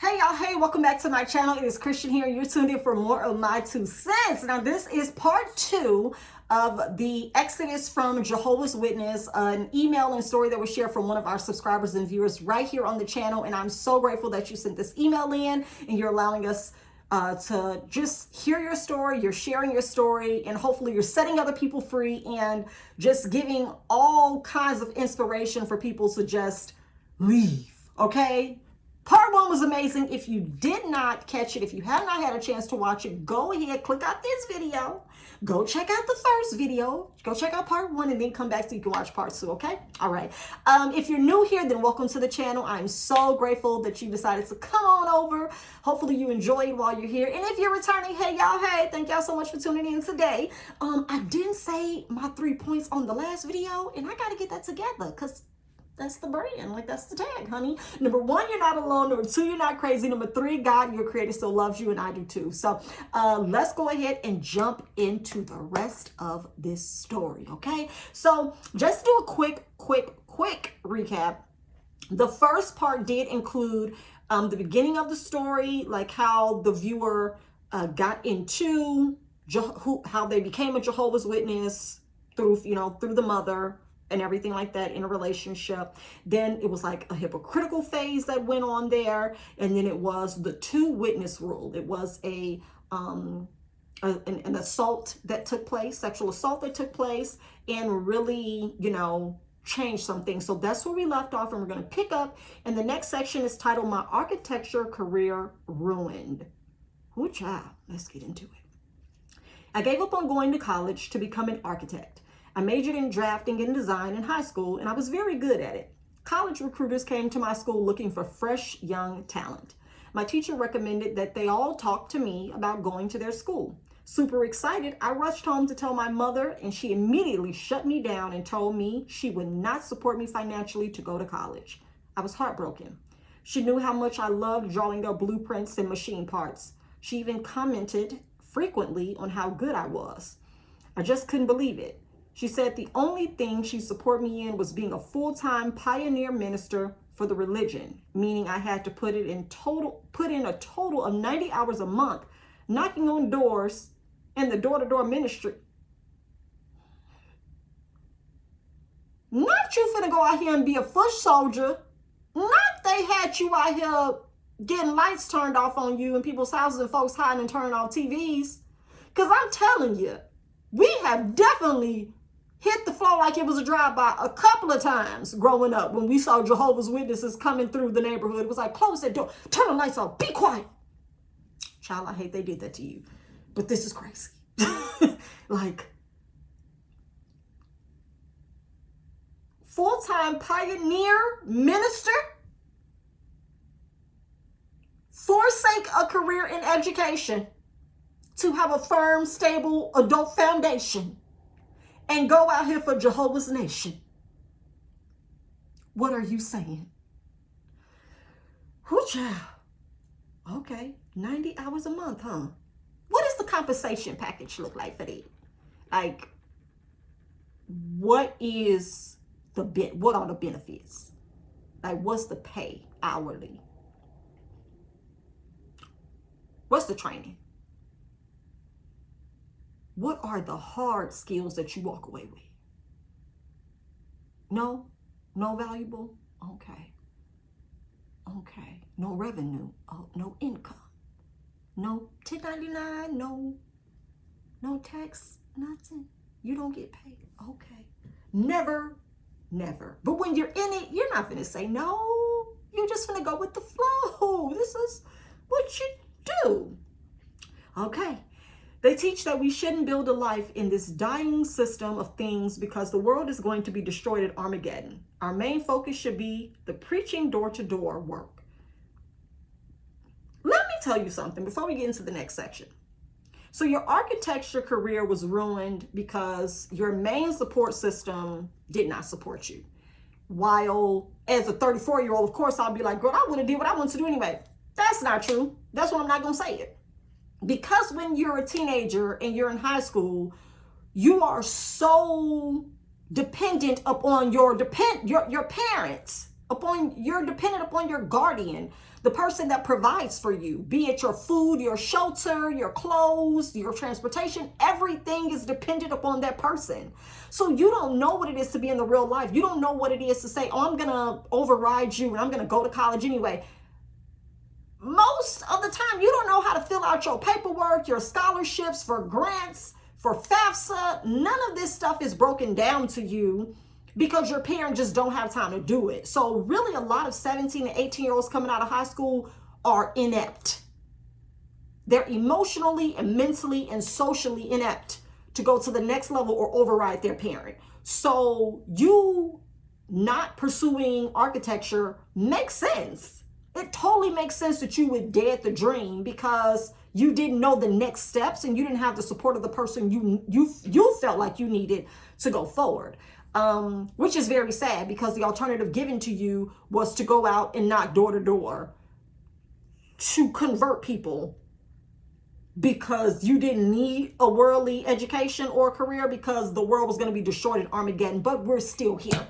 Hey y'all, hey, welcome back to my channel. It is Christian here. You're tuned in for more of my 2 cents. Now this is part 2 of the Exodus from Jehovah's Witness, an email and story that was shared from one of our subscribers and viewers right here on the channel. And I'm so grateful that you sent this email in and you're allowing us to just hear your story, you're sharing your story, and hopefully you're setting other people free and just giving all kinds of inspiration for people to just leave, okay? Part 1 was amazing. If you did not catch it, if you have not had a chance to watch it, go ahead, click out this video, go check out the first video, go check out part 1, and then come back so you can watch part 2, okay? All right. If you're new here, then welcome to the channel. I'm so grateful that you decided to come on over. Hopefully you enjoyed while you're here. And if you're returning, hey, y'all, hey, thank y'all so much for tuning in today. I didn't say my 3 points on the last video, and I got to get that together because that's the brand, like that's the tag, honey. Number 1, you're not alone. Number 2, you're not crazy. Number 3, God, your creator, still loves you, and I do too. So let's go ahead and jump into the rest of this story, okay? So just do a quick recap. The first part did include the beginning of the story, like how the viewer got into how they became a Jehovah's Witness through the mother and everything like that in a relationship. Then it was like a hypocritical phase that went on there, and then it was the 2-witness rule. It was an assault that took place, sexual assault that took place, and really, changed something. So that's where we left off, and we're going to pick up. And the next section is titled "My Architecture Career Ruined." Ooh, child, let's get into it. I gave up on going to college to become an architect. I majored in drafting and design in high school, and I was very good at it. College recruiters came to my school looking for fresh, young talent. My teacher recommended that they all talk to me about going to their school. Super excited, I rushed home to tell my mother, and she immediately shut me down and told me she would not support me financially to go to college. I was heartbroken. She knew how much I loved drawing up blueprints and machine parts. She even commented frequently on how good I was. I just couldn't believe it. She said the only thing she supported me in was being a full-time pioneer minister for the religion, meaning I had to put in a total of 90 hours a month, knocking on doors in the door-to-door ministry. Not you finna go out here and be a foot soldier. Not they had you out here getting lights turned off on you in people's houses and folks hiding and turning off TVs. Because I'm telling you, we have definitely hit the floor like it was a drive-by a couple of times growing up when we saw Jehovah's Witnesses coming through the neighborhood. It was like, close that door, turn the lights off, be quiet. Child, I hate they did that to you. But this is crazy. Like, full-time pioneer minister, forsake a career in education to have a firm, stable adult foundation and go out here for Jehovah's Nation. What are you saying? Whoo, child. Okay, 90 hours a month, huh? What does the compensation package look like for that? Like, what are the benefits? Like, what's the pay hourly? What's the training? What are the hard skills that you walk away with? No valuable? Okay. No revenue, no income, no 1099, no tax, nothing. You don't get paid. Okay. Never. But when you're in it, you're not gonna say no. You're just gonna go with the flow. This is what you do. Okay. They teach that we shouldn't build a life in this dying system of things because the world is going to be destroyed at Armageddon. Our main focus should be the preaching door-to-door work. Let me tell you something before we get into the next section. So your architecture career was ruined because your main support system did not support you. While as a 34-year-old, of course, I'll be like, girl, I would have did what I wanted to do anyway. That's not true. That's why I'm not going to say it. Because when you're a teenager and you're in high school, you are so dependent upon your parents, you're dependent upon your guardian The person that provides for you, be it your food, your shelter, your clothes, your transportation, everything is dependent upon that person. So you don't know what it is to be in the real life. You don't know what it is to say, oh, I'm going to override you and I'm going to go to college anyway. Most of the time, you don't know how to fill out your paperwork, your scholarships, for grants, for FAFSA. None of this stuff is broken down to you because your parents just don't have time to do it. So really, a lot of 17 and 18-year-olds coming out of high school are inept. They're emotionally and mentally and socially inept to go to the next level or override their parent. So you not pursuing architecture makes sense. It totally makes sense that you would dead the dream because you didn't know the next steps and you didn't have the support of the person you felt like you needed to go forward. Which is very sad because the alternative given to you was to go out and knock door to door to convert people because you didn't need a worldly education or career because the world was going to be destroyed in Armageddon, but we're still here.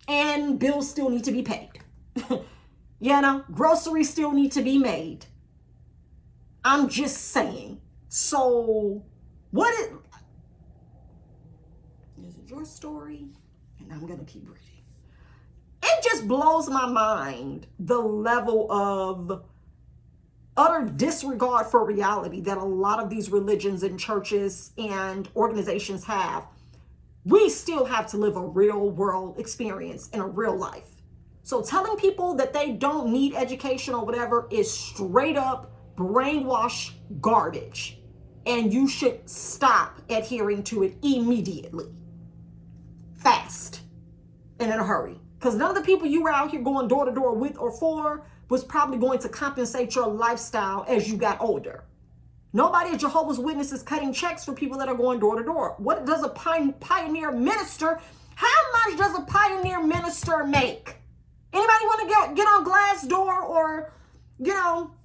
And bills still need to be paid. You know, groceries still need to be made. I'm just saying. So is it your story? And I'm going to keep reading. It just blows my mind the level of utter disregard for reality that a lot of these religions and churches and organizations have. We still have to live a real world experience in a real life. So telling people that they don't need education or whatever is straight up brainwash garbage. And you should stop adhering to it immediately. Fast. And in a hurry. Because none of the people you were out here going door to door with or for was probably going to compensate your lifestyle as you got older. Nobody at Jehovah's Witnesses is cutting checks for people that are going door to door. What does a pioneer minister, how much does a pioneer minister make? Anybody want to get on Glassdoor or, you know,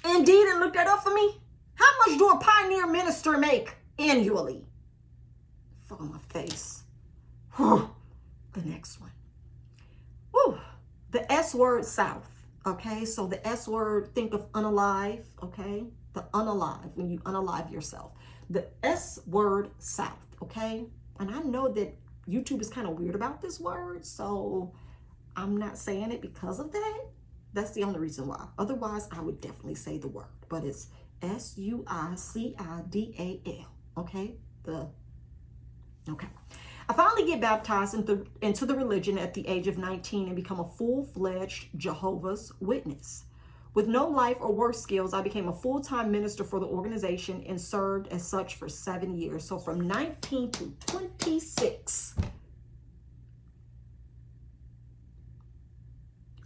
Indeed and look that up for me? How much do a pioneer minister make annually? Fuck on my face. The next one. Woo. The S word, South. Okay, so the S word, think of unalive. Okay, the unalive, when you unalive yourself. The S word, South. Okay, and I know that YouTube is kind of weird about this word, so I'm not saying it because of that. That's the only reason why. Otherwise, I would definitely say the word. But it's S-U-I-C-I-D-A-L. Okay? Okay. I finally get baptized into the religion at the age of 19 and become a full-fledged Jehovah's Witness. With no life or work skills, I became a full-time minister for the organization and served as such for 7 years. So from 19 to 26.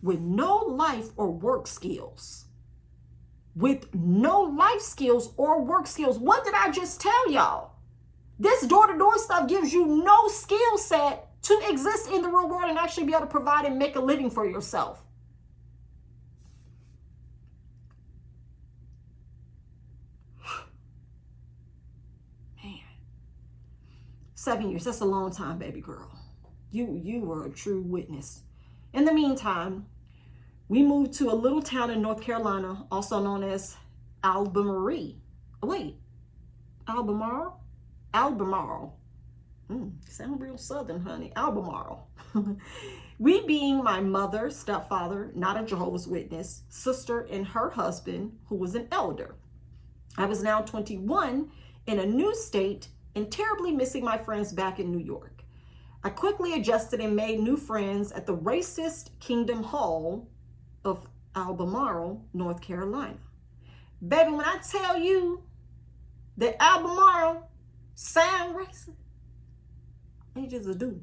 With no life or work skills. With no life skills or work skills. What did I just tell y'all? This door-to-door stuff gives you no skill set to exist in the real world and actually be able to provide and make a living for yourself. Man. 7 years, that's a long time, baby girl. You were a true witness. In the meantime, we moved to a little town in North Carolina, also known as Albemarle. Albemarle? Sound real southern, honey. Albemarle. We being my mother, stepfather, not a Jehovah's Witness, sister, and her husband, who was an elder. I was now 21 in a new state and terribly missing my friends back in New York. I quickly adjusted and made new friends at the racist Kingdom Hall of Albemarle, North Carolina. Baby, when I tell you that Albemarle sound racist, it just do.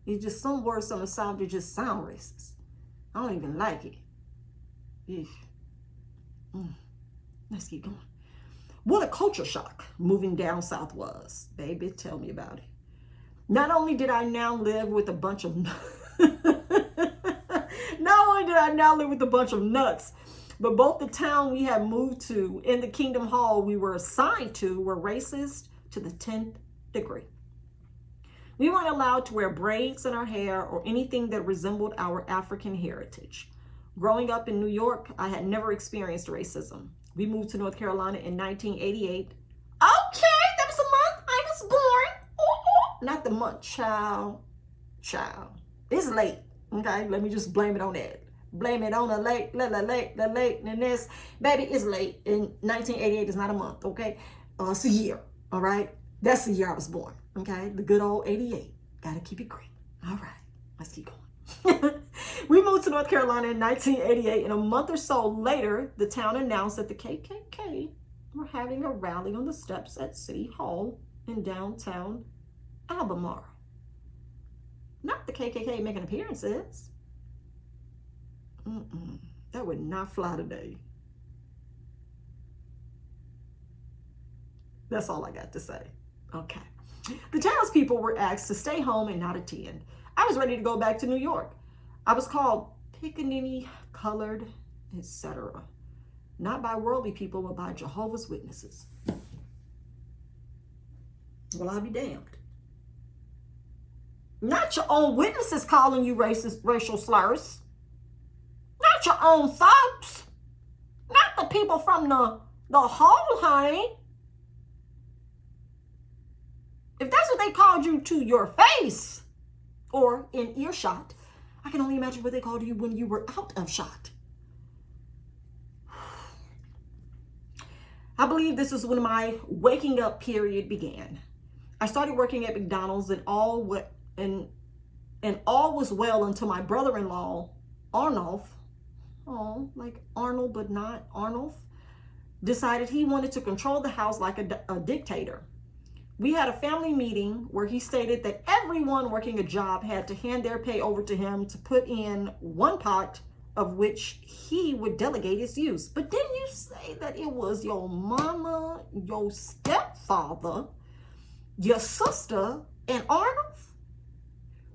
It's just some words on the South that just sound racist. I don't even like it. Let's keep going. What a culture shock moving down south was. Baby, tell me about it. Not only did I now live with a bunch of nuts, but both the town we had moved to and the Kingdom Hall we were assigned to were racist to the 10th degree. We weren't allowed to wear braids in our hair or anything that resembled our African heritage. Growing up in New York, I had never experienced racism. We moved to North Carolina in 1988. Okay, that was the month I was born. Ooh, ooh. Not the month, child. Child. It's late. Okay, let me just blame it on that. Blame it on the late, and this. Baby, it's late. In 1988 is not a month, okay? It's a year, all right? That's the year I was born, okay? The good old 88. Gotta keep it great. All right, let's keep going. We moved to North Carolina in 1988, and a month or so later, the town announced that the KKK were having a rally on the steps at City Hall in downtown Albemarle. Not the KKK making appearances. That would not fly today. That's all I got to say. Okay. The townspeople were asked to stay home and not attend. I was ready to go back to New York. I was called pickaninny, colored, etc. Not by worldly people, but by Jehovah's Witnesses. Well, I'll be damned. Not your own witnesses calling you racist, racial slurs. Not your own folks. Not the people from the hall, honey. If that's what they called you to your face or in earshot, I can only imagine what they called you when you were out of shot. I believe this is when my waking up period began. I started working at McDonald's and all was well until my brother-in-law, Arnulf, like Arnold but not Arnulf, decided he wanted to control the house like a dictator. We had a family meeting where he stated that everyone working a job had to hand their pay over to him to put in one pot of which he would delegate its use. But didn't you say that it was your mama, your stepfather, your sister, and Arnulf?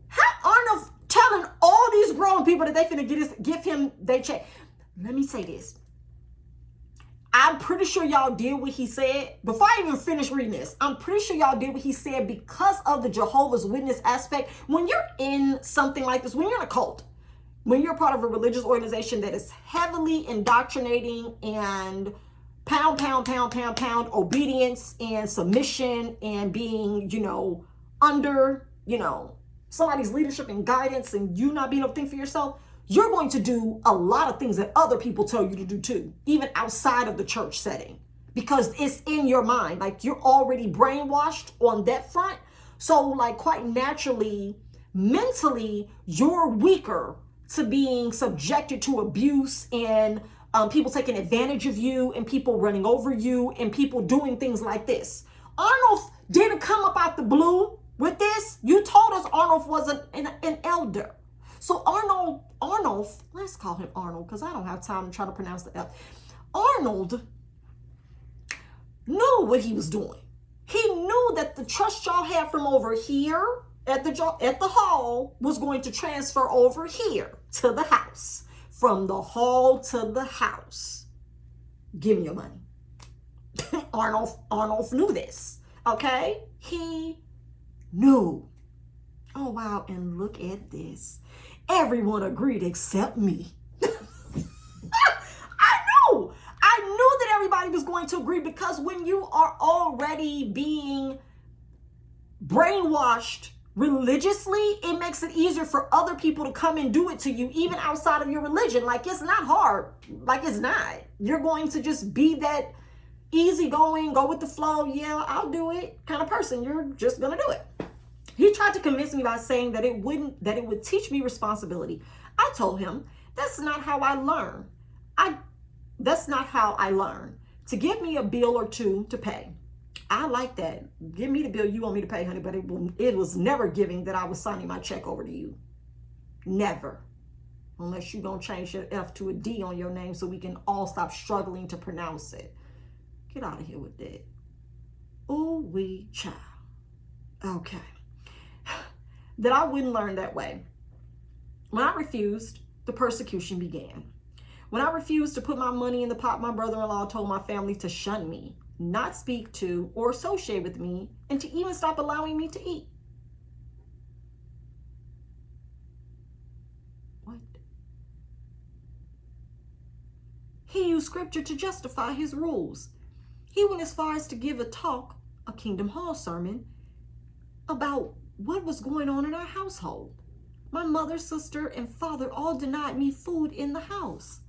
How Arnulf telling all these grown people that they finna give him their check? Let me say this. I'm pretty sure y'all did what he said. Before I even finish reading this, I'm pretty sure y'all did what he said because of the Jehovah's Witness aspect. When you're in something like this, when you're in a cult, when you're part of a religious organization that is heavily indoctrinating and pound, obedience and submission and being, under, somebody's leadership and guidance and you not being able to think for yourself, you're going to do a lot of things that other people tell you to do too, even outside of the church setting, because it's in your mind. Like, you're already brainwashed on that front. So like, quite naturally, mentally, you're weaker to being subjected to abuse and people taking advantage of you and people running over you and people doing things like this. Arnulf didn't come up out the blue with this. You told us Arnulf was an elder. So Arnulf, let's call him Arnold because I don't have time to try to pronounce the F. Arnold knew what he was doing. He knew that the trust y'all had from over here at the hall was going to transfer over here to the house. From the hall to the house. Give me your money. Arnulf knew this. Okay? He knew. Oh, wow. And look at this. Everyone agreed except me. I knew that everybody was going to agree, because when you are already being brainwashed religiously, it makes it easier for other people to come and do it to you, even outside of your religion. Like, it's not hard. Like, it's not. You're going to just be that easygoing, go with the flow, yeah, I'll do it kind of person. You're just going to do it. He tried to convince me by saying that it would teach me responsibility. I told him, that's not how I learn. That's not how I learn. To give me a bill or two to pay. I like that. Give me the bill you want me to pay, honey, but it was never giving that I was signing my check over to you. Never. Unless you're going to change your F to a D on your name so we can all stop struggling to pronounce it. Get out of here with that. Ooh, wee child. Okay. That I wouldn't learn that way. When I refused, the persecution began. When I refused to put my money in the pot, my brother-in-law told my family to shun me, not speak to or associate with me, and to even stop allowing me to eat. What? He used scripture to justify his rules. He went as far as to give a talk, a Kingdom Hall sermon, about what was going on in our household. My mother, sister, and father all denied me food in the house.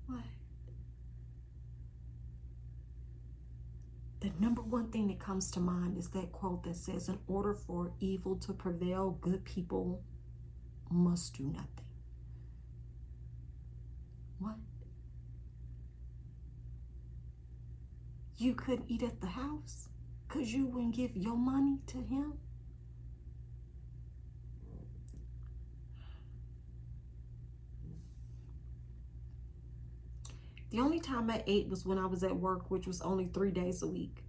What? The number one thing that comes to mind is that quote that says, in order for evil to prevail, good people must do nothing. What? You couldn't eat at the house because you wouldn't give your money to him? The only time I ate was when I was at work, which was only 3 days a week.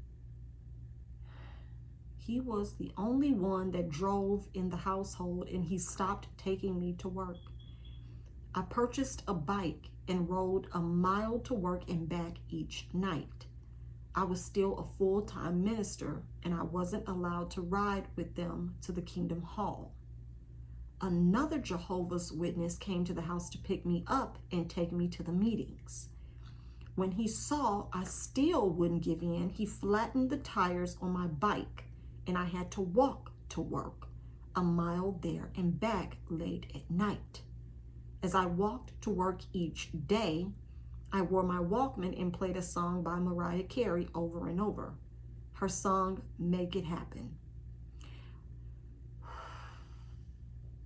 He was the only one that drove in the household, and he stopped taking me to work. I purchased a bike and rode a mile to work and back each night. I was still a full-time minister, and I wasn't allowed to ride with them to the Kingdom Hall. Another Jehovah's Witness came to the house to pick me up and take me to the meetings. When he saw I still wouldn't give in, he flattened the tires on my bike, and I had to walk to work a mile there and back late at night. As I walked to work each day, I wore my Walkman and played a song by Mariah Carey over and over. Her song, Make It Happen.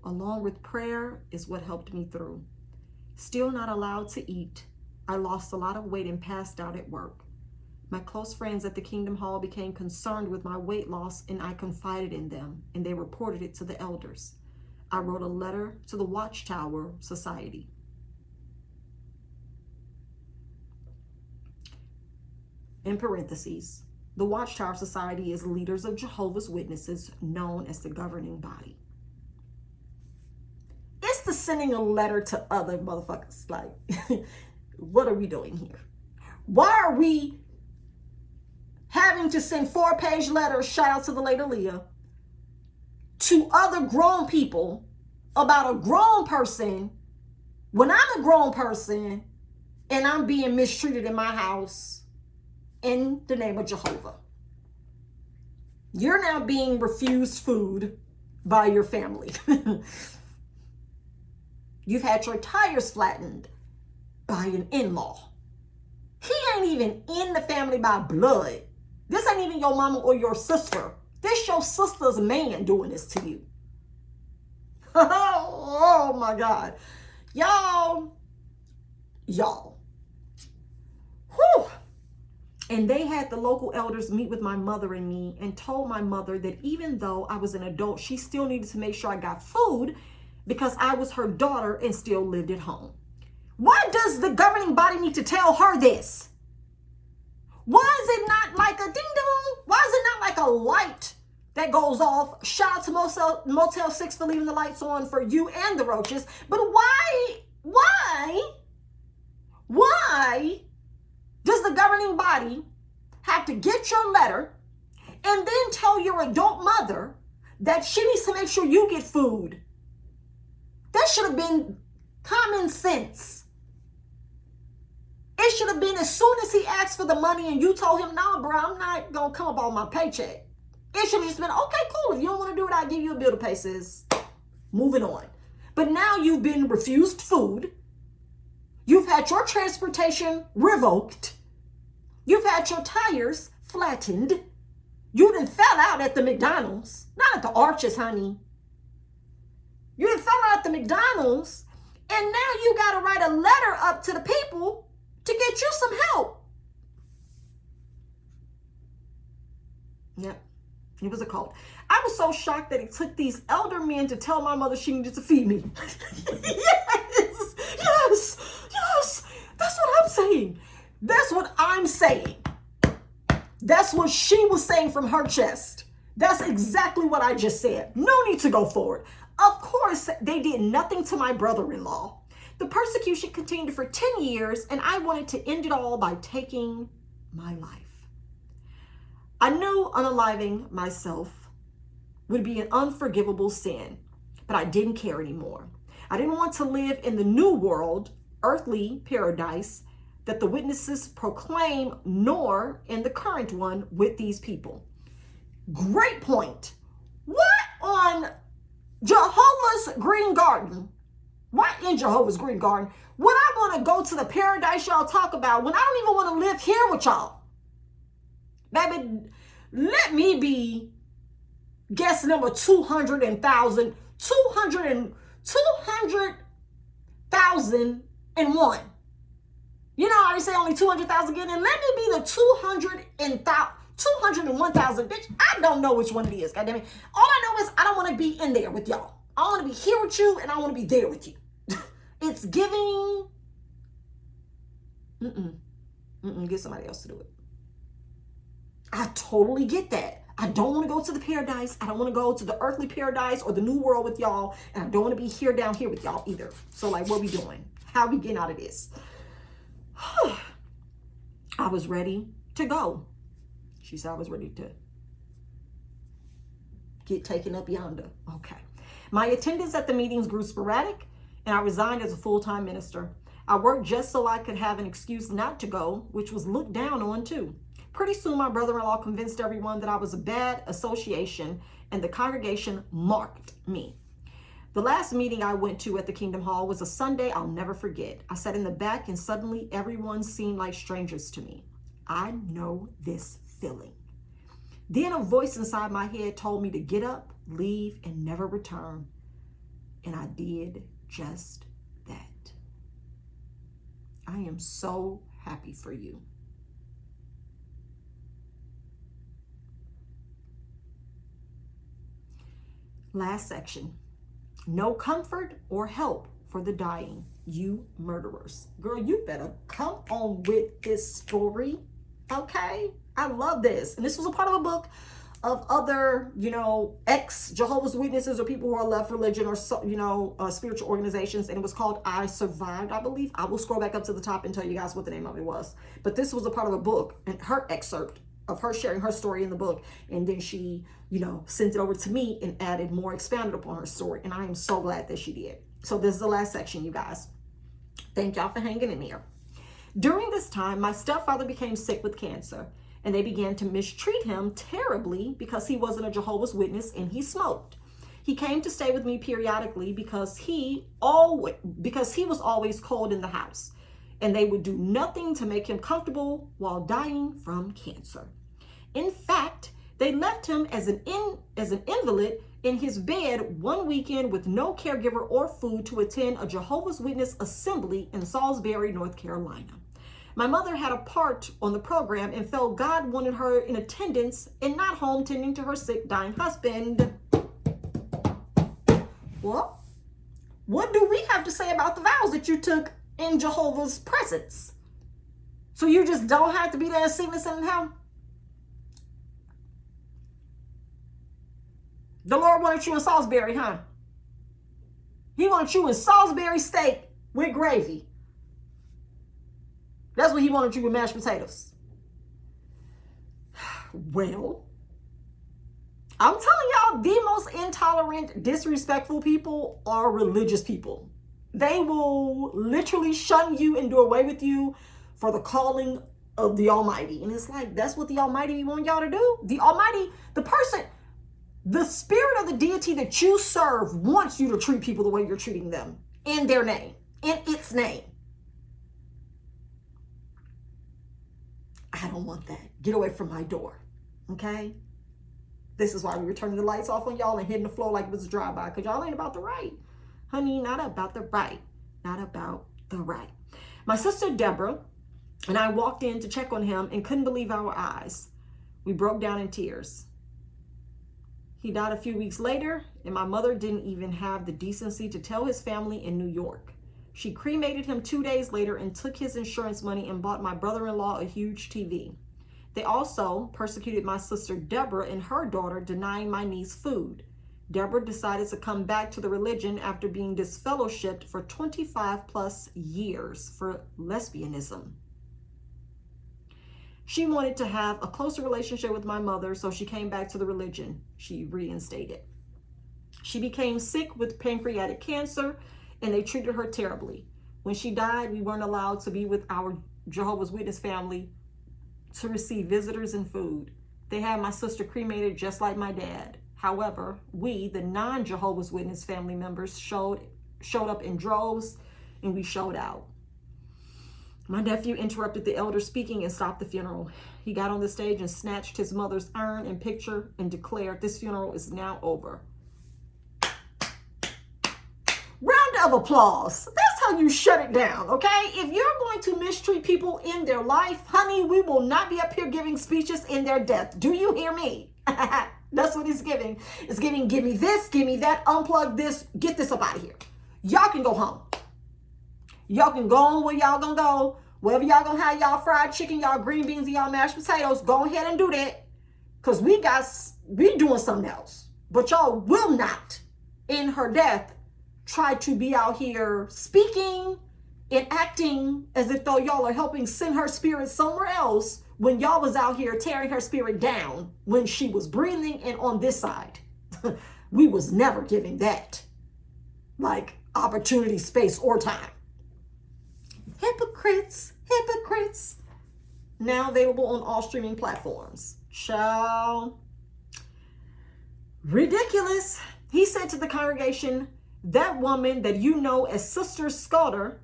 Along with prayer is what helped me through. Still not allowed to eat. I lost a lot of weight and passed out at work. My close friends at the Kingdom Hall became concerned with my weight loss, and I confided in them, and they reported it to the elders. I wrote a letter to the Watchtower Society. In parentheses, the Watchtower Society is leaders of Jehovah's Witnesses, known as the governing body. It's the sending a letter to other motherfuckers. Like, what are we doing here? Why are we having to send 4-page letters, shout out to the lady Leah, to other grown people about a grown person when I'm a grown person and I'm being mistreated in my house in the name of Jehovah? You're now being refused food by your family. You've had your tires flattened by an in-law. He ain't even in the family by blood. This ain't even your mama or your sister. This your sister's man doing this to you. Oh my God. Y'all. Whew. And they had the local elders meet with my mother and me and told my mother that even though I was an adult, she still needed to make sure I got food because I was her daughter and still lived at home. Why does the governing body need to tell her this? Why is it not like a ding dong? Why is it not like a light that goes off? Shout out to Motel 6 for leaving the lights on for you and the roaches. But why does the governing body have to get your letter and then tell your adult mother that she needs to make sure you get food? That should have been common sense. It should have been as soon as he asked for the money and you told him, no, bro, I'm not going to come up on my paycheck. It should have just been, okay, cool. If you don't want to do it, I'll give you a bill to pay, sis. Moving on. But now you've been refused food. You've had your transportation revoked. You've had your tires flattened. You done fell out at the McDonald's. Not at the Arches, honey. You done fell out at the McDonald's. And now you got to write a letter up to the people to get you some help. Yep, it was a cult. I was so shocked that it took these elder men to tell my mother she needed to feed me. Yes. That's what I'm saying. That's what I'm saying. That's what she was saying from her chest. That's exactly what I just said. No need to go forward. Of course, they did nothing to my brother-in-law. The persecution continued for 10 years, and I wanted to end it all by taking my life. I knew unaliving myself would be an unforgivable sin, but I didn't care anymore. I didn't want to live in the new world, earthly paradise, that the witnesses proclaim, nor in the current one with these people. Great point. What on Jehovah's Green Garden? Why in Jehovah's Green Garden would I want to go to the paradise y'all talk about when I don't even want to live here with y'all? Baby, let me be guest number 200,000, 200,001. You know, I already say only 200,000 again, and let me be the 201,000. Bitch, I don't know which one it is. Goddamn it. All I know is I don't want to be in there with y'all. I want to be here with you, and I want to be there with you. It's giving. Get somebody else to do it. I totally get that. I don't want to go to the paradise. I don't want to go to the earthly paradise or the new world with y'all, and I don't want to be here down here with y'all either. So, like, what we doing? How we getting out of this? I was ready to go. She said I was ready to get taken up yonder. Okay. My attendance at the meetings grew sporadic, and I resigned as a full-time minister. I worked just so I could have an excuse not to go, which was looked down on too. Pretty soon, my brother-in-law convinced everyone that I was a bad association, and the congregation marked me. The last meeting I went to at the Kingdom Hall was a Sunday I'll never forget. I sat in the back, and suddenly everyone seemed like strangers to me. I know this feeling. Then a voice inside my head told me to get up, leave, and never return. And I did just that. I am so happy for you. Last section. No comfort or help for the dying, you murderers. Girl, you better come on with this story, okay? I love this. And this was a part of a book of other, ex-Jehovah's Witnesses or people who are left religion or, spiritual organizations. And it was called I Survived, I believe. I will scroll back up to the top and tell you guys what the name of it was. But this was a part of a book and her excerpt of her sharing her story in the book. And then she, sent it over to me and added more, expanded upon her story. And I am so glad that she did. So this is the last section, you guys. Thank y'all for hanging in there. During this time, my stepfather became sick with cancer, and they began to mistreat him terribly because he wasn't a Jehovah's Witness and he smoked. He came to stay with me periodically because he was always cold in the house, and they would do nothing to make him comfortable while dying from cancer. In fact, they left him as an invalid in his bed one weekend with no caregiver or food to attend a Jehovah's Witness assembly in Salisbury, North Carolina. My mother had a part on the program and felt God wanted her in attendance and not home tending to her sick, dying husband. Well, what do we have to say about the vows that you took in Jehovah's presence? So you just don't have to be there in sickness and health? The Lord wanted you in Salisbury, huh? He wanted you in Salisbury steak with gravy. That's what he wanted you with, mashed potatoes. Well, I'm telling y'all, the most intolerant, disrespectful people are religious people. They will literally shun you and do away with you for the calling of the Almighty. And it's like, that's what the Almighty want y'all to do? The Almighty, the spirit of the deity that you serve wants you to treat people the way you're treating them in their name, in its name. I don't want that. Get away from my door, okay? This is why we were turning the lights off on y'all and hitting the floor like it was a drive-by, because y'all ain't about the right. Honey, not about the right. Not about the right. My sister Deborah and I walked in to check on him and couldn't believe our eyes. We broke down in tears. He died a few weeks later, and my mother didn't even have the decency to tell his family in New York. She cremated him 2 days later and took his insurance money and bought my brother-in-law a huge TV. They also persecuted my sister Deborah and her daughter, denying my niece food. Deborah decided to come back to the religion after being disfellowshipped for 25 plus years for lesbianism. She wanted to have a closer relationship with my mother, so she came back to the religion. She reinstated. She became sick with pancreatic cancer, and they treated her terribly. When she died, we weren't allowed to be with our Jehovah's Witness family to receive visitors and food. They had my sister cremated just like my dad. However, we, the non-Jehovah's Witness family members, showed up in droves, and we showed out. My nephew interrupted the elder speaking and stopped the funeral. He got on the stage and snatched his mother's urn and picture and declared, "This funeral is now over." Round of applause. That's how you shut it down, okay? If you're going to mistreat people in their life, honey, we will not be up here giving speeches in their death. Do you hear me? That's what it's giving. It's giving, give me this, give me that, unplug this, get this up out of here. Y'all can go home. Y'all can go on where y'all gonna go. Wherever y'all gonna have y'all fried chicken, y'all green beans, and y'all mashed potatoes, go ahead and do that. Because we doing something else. But y'all will not, in her death, try to be out here speaking and acting as if though y'all are helping send her spirit somewhere else when y'all was out here tearing her spirit down when she was breathing and on this side. We was never giving that like opportunity, space, or time. Hypocrites, hypocrites. Now available on all streaming platforms. Child. Ridiculous. He said to the congregation, "That woman that you know as Sister Scudder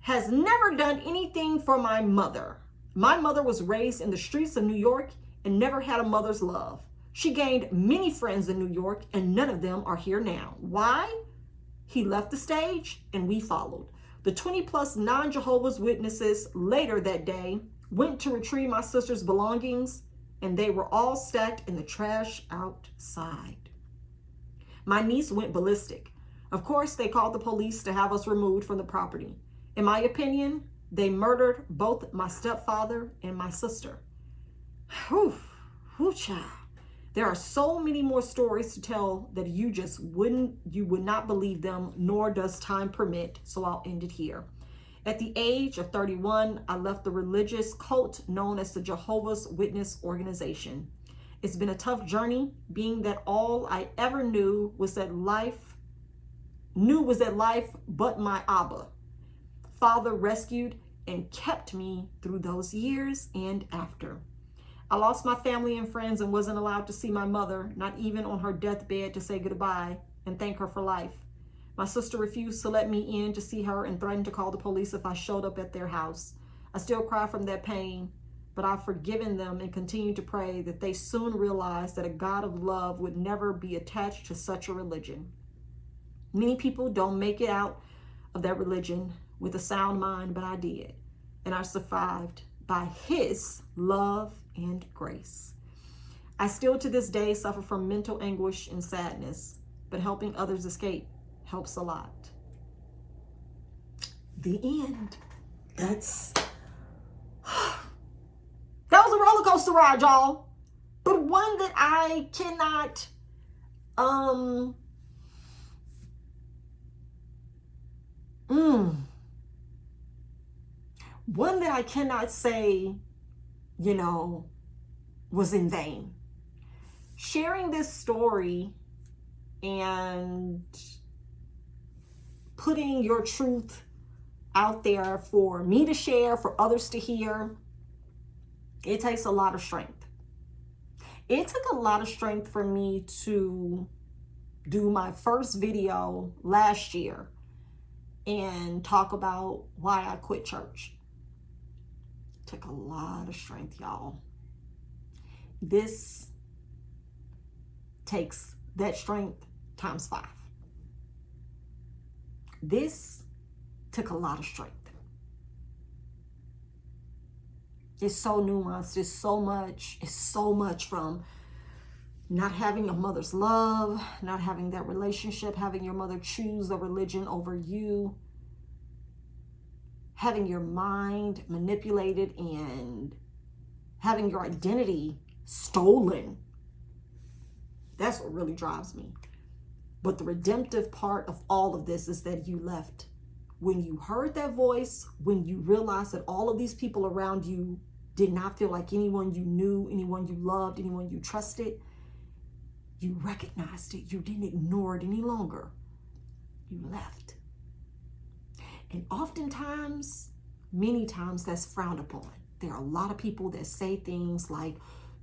has never done anything for my mother. My mother was raised in the streets of New York and never had a mother's love. She gained many friends in New York and none of them are here now." Why? He left the stage and we followed. The 20 plus non-Jehovah's Witnesses later that day went to retrieve my sister's belongings and they were all stacked in the trash outside. My niece went ballistic. Of course, they called the police to have us removed from the property. In my opinion, they murdered both my stepfather and my sister. Whew, child. There are so many more stories to tell that you would not believe them, nor does time permit, so I'll end it here. At the age of 31, I left the religious cult known as the Jehovah's Witness organization. It's been a tough journey, being that all I ever knew was that life but my Abba. Father rescued and kept me through those years and after. I lost my family and friends and wasn't allowed to see my mother, not even on her deathbed to say goodbye and thank her for life. My sister refused to let me in to see her and threatened to call the police if I showed up at their house. I still cry from that pain, but I've forgiven them and continue to pray that they soon realize that a God of love would never be attached to such a religion. Many people don't make it out of that religion with a sound mind, but I did, and I survived by His love and grace. I still to this day suffer from mental anguish and sadness, but helping others escape helps a lot. The end. That was a roller coaster ride, y'all, but one that I cannot one that I cannot say, was in vain. Sharing this story and putting your truth out there for me to share, for others to hear, it takes a lot of strength. It took a lot of strength for me to do my first video last year and talk about why I quit church. Took a lot of strength, y'all. This takes that strength times 5. This took a lot of strength. It's so nuanced. It's so much from not having a mother's love, not having that relationship, having your mother choose a religion over you, having your mind manipulated and having your identity stolen. That's what really drives me. But the redemptive part of all of this is that you left. When you heard that voice, when you realized that all of these people around you did not feel like anyone you knew, anyone you loved, anyone you trusted, you recognized it. You didn't ignore it any longer. You left. And oftentimes, many times, that's frowned upon. There are a lot of people that say things like,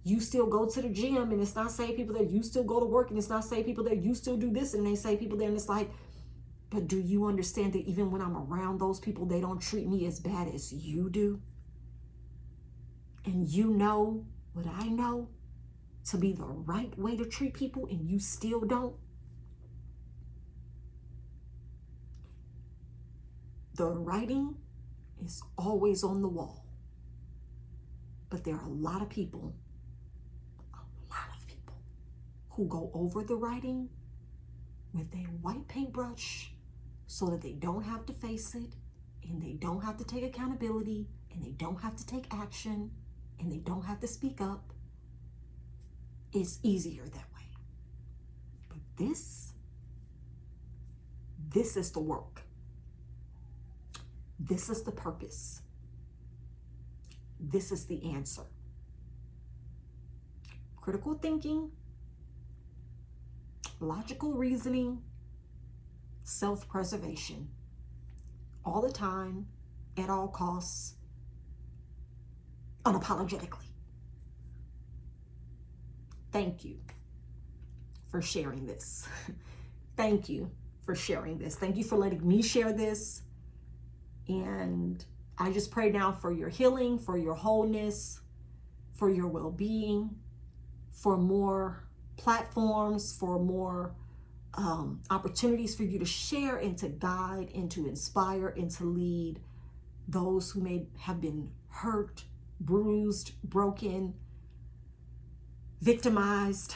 you still go to the gym and it's not say people there, you still go to work and it's not say people there, you still do this and they say people there, and it's like, but do you understand that even when I'm around those people, they don't treat me as bad as you do? And you know what I know to be the right way to treat people and you still don't? The writing is always on the wall. But there are a lot of people who go over the writing with a white paintbrush so that they don't have to face it, and they don't have to take accountability, and they don't have to take action, and they don't have to speak up. It's easier that way. But this is the work. This is the purpose. This is the answer. Critical thinking, logical reasoning, self-preservation, all the time, at all costs, unapologetically. Thank you for sharing this. Thank you for sharing this. Thank you for letting me share this. And I just pray now for your healing, for your wholeness, for your well-being, for more platforms, for more opportunities for you to share and to guide and to inspire and to lead those who may have been hurt, bruised, broken, victimized,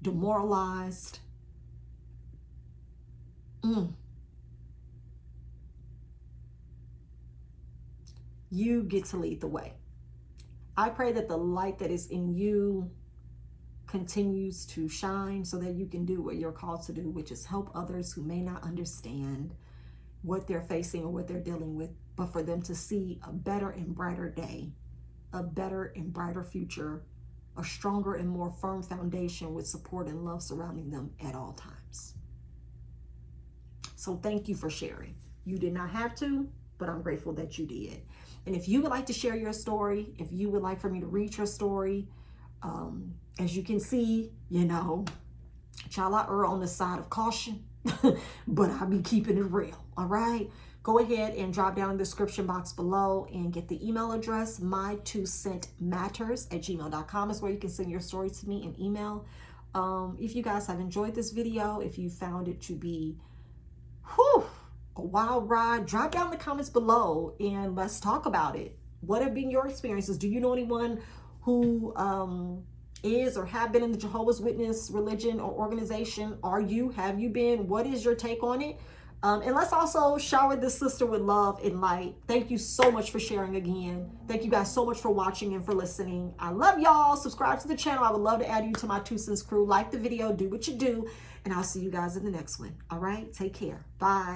demoralized. You get to lead the way. I pray that the light that is in you continues to shine so that you can do what you're called to do, which is help others who may not understand what they're facing or what they're dealing with, but for them to see a better and brighter day, a better and brighter future, a stronger and more firm foundation with support and love surrounding them at all times. So thank you for sharing. You did not have to, but I'm grateful that you did. And if you would like to share your story, if you would like for me to read your story, as you can see, child, I err on the side of caution, but I'll be keeping it real. All right. Go ahead and drop down in the description box below and get the email address. my2centmatters@gmail.com is where you can send your story to me in email. If you guys have enjoyed this video, if you found it to be a wild ride, drop down in the comments below and let's talk about it. What have been your experiences? Do you know anyone who is or have been in the Jehovah's Witness religion or organization? Have you been? What is your take on it? And let's also shower this sister with love and light. Thank you so much for sharing again. Thank you guys so much for watching and for listening. I love y'all. Subscribe to the channel. I would love to add you to my 2 cents crew. Like the video, do what you do, and I'll see you guys in the next one. All right, take care. Bye.